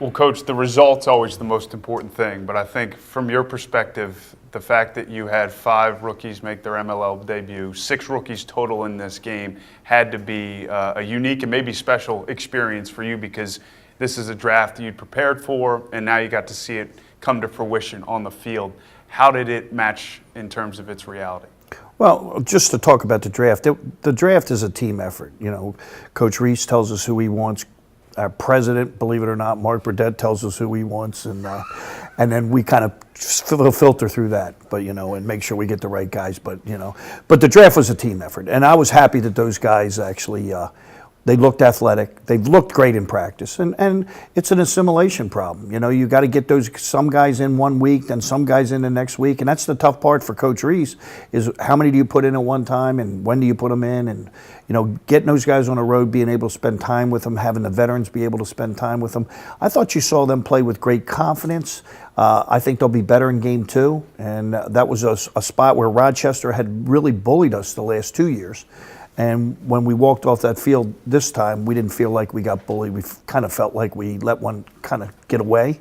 Well, Coach, the result's always the most important thing, but I think from your perspective, the fact that you had 5 rookies make their MLL debut, 6 rookies total in this game, had to be a unique and maybe special experience for you because this is a draft you'd prepared for, and now you got to see it come to fruition on the field. How did it match in terms of its reality? Well, just to talk about the draft, the draft is a team effort. You know, Coach Reese tells us who he wants. Our president, believe it or not, Mark Burdett, tells us who he wants, and then we kind of filter through that, but and make sure we get the right guys. But but the draft was a team effort, and I was happy that those guys actually they looked athletic, they looked great in practice, and it's an assimilation problem. You got to get some guys in one week, then some guys in the next week, and that's the tough part for Coach Reese is how many do you put in at one time, and when do you put them in, and getting those guys on the road, being able to spend time with them, having the veterans be able to spend time with them. I thought you saw them play with great confidence. I think they'll be better in game 2, and that was a spot where Rochester had really bullied us the last 2 years. And when we walked off that field this time, we didn't feel like we got bullied. We kind of felt like we let one kind of get away.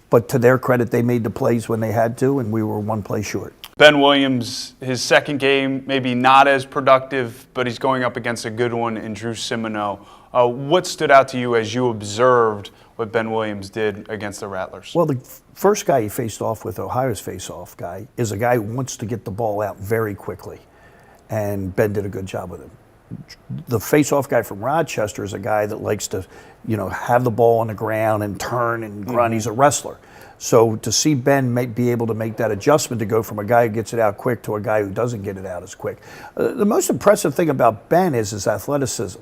But to their credit, they made the plays when they had to, and we were one play short. Ben Williams, his second game, maybe not as productive, but he's going up against a good one in Drew Simoneau. What stood out to you as you observed what Ben Williams did against the Rattlers? Well, the first guy he faced off with, Ohio's face-off guy, is a guy who wants to get the ball out very quickly. And Ben did a good job with him. The face-off guy from Rochester is a guy that likes to, have the ball on the ground and turn and grunt. He's a wrestler. So to see Ben be able to make that adjustment to go from a guy who gets it out quick to a guy who doesn't get it out as quick. The most impressive thing about Ben is his athleticism.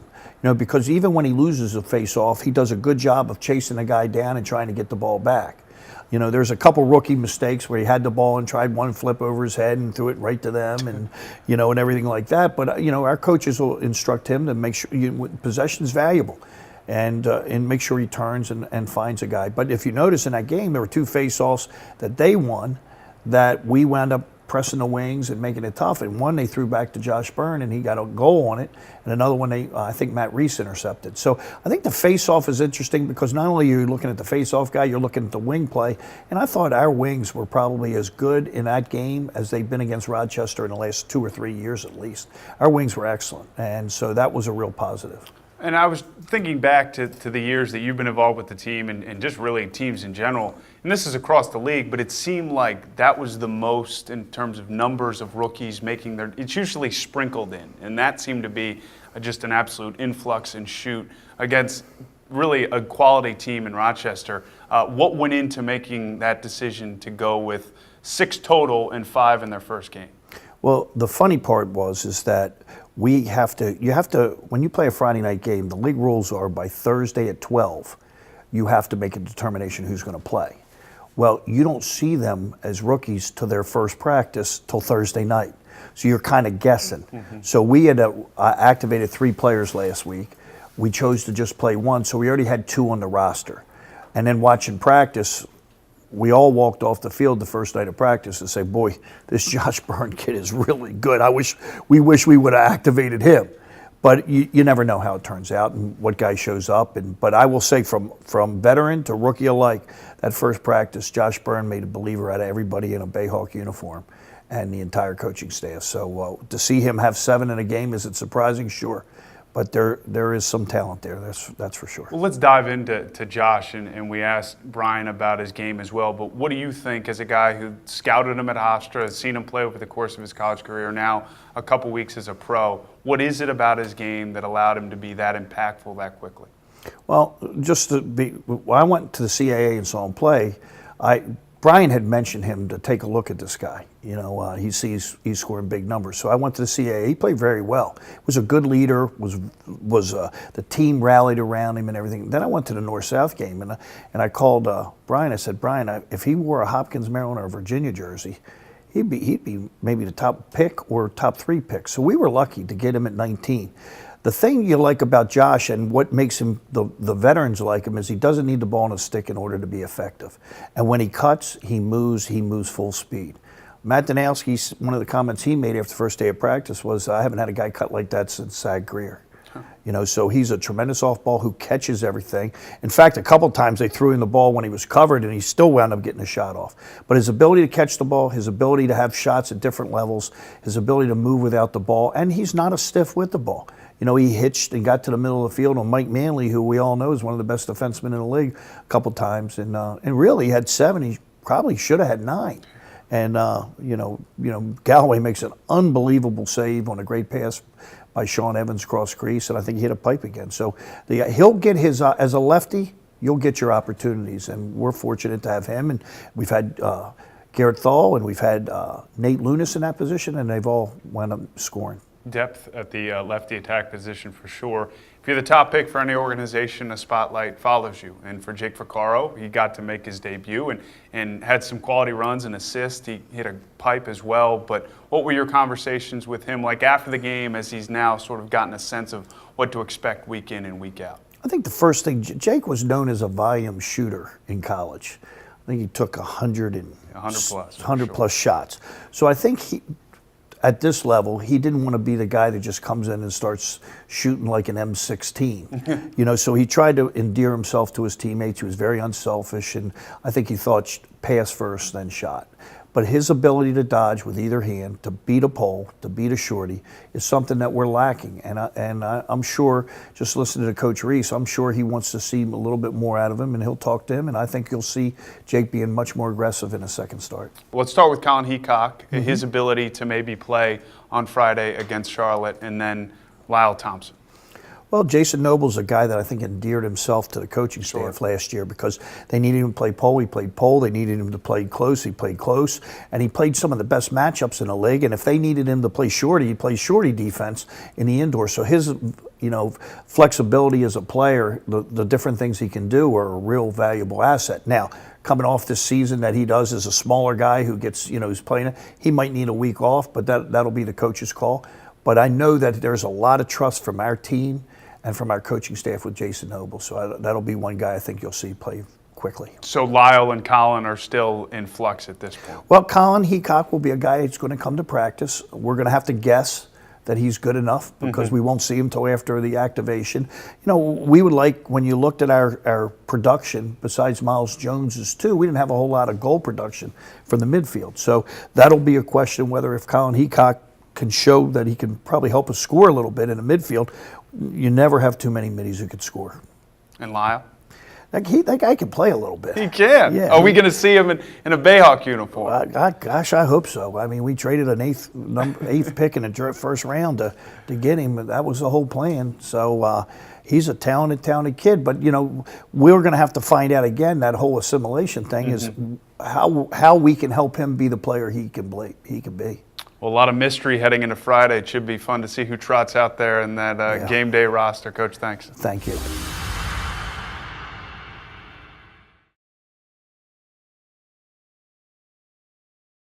Because even when he loses a face-off, he does a good job of chasing the guy down and trying to get the ball back. There's a couple rookie mistakes where he had the ball and tried one flip over his head and threw it right to them and, and everything like that. But, our coaches will instruct him to make sure possession is valuable and make sure he turns and finds a guy. But if you notice in that game, there were 2 face-offs that they won that we wound up pressing the wings and making it tough. And one they threw back to Josh Berg and he got a goal on it. And another one I think Matt Reese intercepted. So I think the face-off is interesting because not only are you looking at the face-off guy, you're looking at the wing play. And I thought our wings were probably as good in that game as they've been against Rochester in the last 2 or 3 years at least. Our wings were excellent. And so that was a real positive. And I was thinking back to the years that you've been involved with the team and just really teams in general. And this is across the league, but it seemed like that was the most in terms of numbers of rookies making it's usually sprinkled in. And that seemed to be just an absolute influx and shoot against really a quality team in Rochester. What went into making that decision to go with 6 total and 5 in their first game? Well, the funny part is that you have to, when you play a Friday night game, the league rules are by Thursday at 12, you have to make a determination who's going to play. Well, you don't see them as rookies to their first practice till Thursday night. So you're kind of guessing. Mm-hmm. So we had activated 3 players last week. We chose to just play 1, so we already had 2 on the roster. And then watching practice, we all walked off the field the first night of practice and say, boy, this Josh Berg kid is really good. We wish we would have activated him. But you never know how it turns out and what guy shows up. But I will say from veteran to rookie alike, that first practice, Josh Berg made a believer out of everybody in a Bayhawk uniform and the entire coaching staff. So to see him have 7 in a game, is it surprising? Sure. But there is some talent there, that's for sure. Well, let's dive into Josh, and we asked Brian about his game as well. But what do you think, as a guy who scouted him at Hofstra, has seen him play over the course of his college career, now a couple weeks as a pro, what is it about his game that allowed him to be that impactful that quickly? Well, when I went to the CAA and saw him play, Brian had mentioned him to take a look at this guy. He sees he's scoring big numbers. So I went to the CAA. He played very well. Was a good leader. The team rallied around him and everything. Then I went to the North-South game and I called Brian. I said, Brian, if he wore a Hopkins, Maryland, or a Virginia jersey, he'd be maybe the top pick or top 3 pick. So we were lucky to get him at 19. The thing you like about Josh and what makes him the veterans like him is he doesn't need the ball on a stick in order to be effective. And when he cuts, he moves full speed. Matt Danowski, one of the comments he made after the first day of practice was, I haven't had a guy cut like that since Zach Greer. You know, so he's a tremendous off-ball who catches everything. In fact, a couple times they threw in the ball when he was covered, and he still wound up getting a shot off. But his ability to catch the ball, his ability to have shots at different levels, his ability to move without the ball, and he's not a stiff with the ball. You know, he hitched and got to the middle of the field on Mike Manley, who we all know is one of the best defensemen in the league, a couple times, and really he had 7. He probably should have had 9. And Galloway makes an unbelievable save on a great pass by Sean Evans cross crease, and I think he hit a pipe again. So he'll get his as a lefty, you'll get your opportunities, and we're fortunate to have him. And we've had Garrett Thal, and we've had Nate Lunis in that position, and they've all wound up scoring. Depth at the lefty attack position for sure. If you're the top pick for any organization, a spotlight follows you. And for Jake Vaccaro, he got to make his debut and had some quality runs and assists. He hit a pipe as well. But what were your conversations with him like after the game, as he's now sort of gotten a sense of what to expect week in and week out? I think the first thing, Jake was known as a volume shooter in college. I think he took 100 plus shots. So I think at this level, he didn't want to be the guy that just comes in and starts shooting like an M16. You know, so he tried to endear himself to his teammates. He was very unselfish, and I think he thought pass first, then shot. But his ability to dodge with either hand, to beat a pole, to beat a shorty, is something that we're lacking. And I'm sure, just listening to Coach Reese, I'm sure he wants to see a little bit more out of him, and he'll talk to him. And I think you'll see Jake being much more aggressive in a second start. Let's start with Colin Heacock, his ability to maybe play on Friday against Charlotte, and then Lyle Thompson. Well, Jason Noble's a guy that I think endeared himself to the coaching staff last year because they needed him to play pole. He played pole. They needed him to play close. He played close. And he played some of the best matchups in the league. And if they needed him to play shorty, he played shorty defense in the indoor. So his flexibility as a player, the different things he can do are a real valuable asset. Now, coming off this season that he does as a smaller guy who gets, who's playing it, he might need a week off, but that'll be the coach's call. But I know that there's a lot of trust from our team and from our coaching staff with Jason Noble. So that'll be one guy I think you'll see play quickly. So Lyle and Colin are still in flux at this point? Well, Colin Heacock will be a guy that's going to come to practice. We're going to have to guess that he's good enough because we won't see him until after the activation. We would like, when you looked at our production, besides Miles Jones's too, we didn't have a whole lot of goal production from the midfield. So that'll be a question whether if Colin Heacock can show that he can probably help us score a little bit in the midfield. You never have too many middies who could score. And Lyle? That guy can play a little bit. He can? Yeah. Are we going to see him in a Bayhawk uniform? Gosh, I hope so. I mean, we traded an eighth pick in the first round to get him. That was the whole plan. So he's a talented kid. But, we're going to have to find out again, that whole assimilation thing is how we can help him be the player he can be. Well, a lot of mystery heading into Friday. It should be fun to see who trots out there in that game day roster. Coach, thanks. Thank you.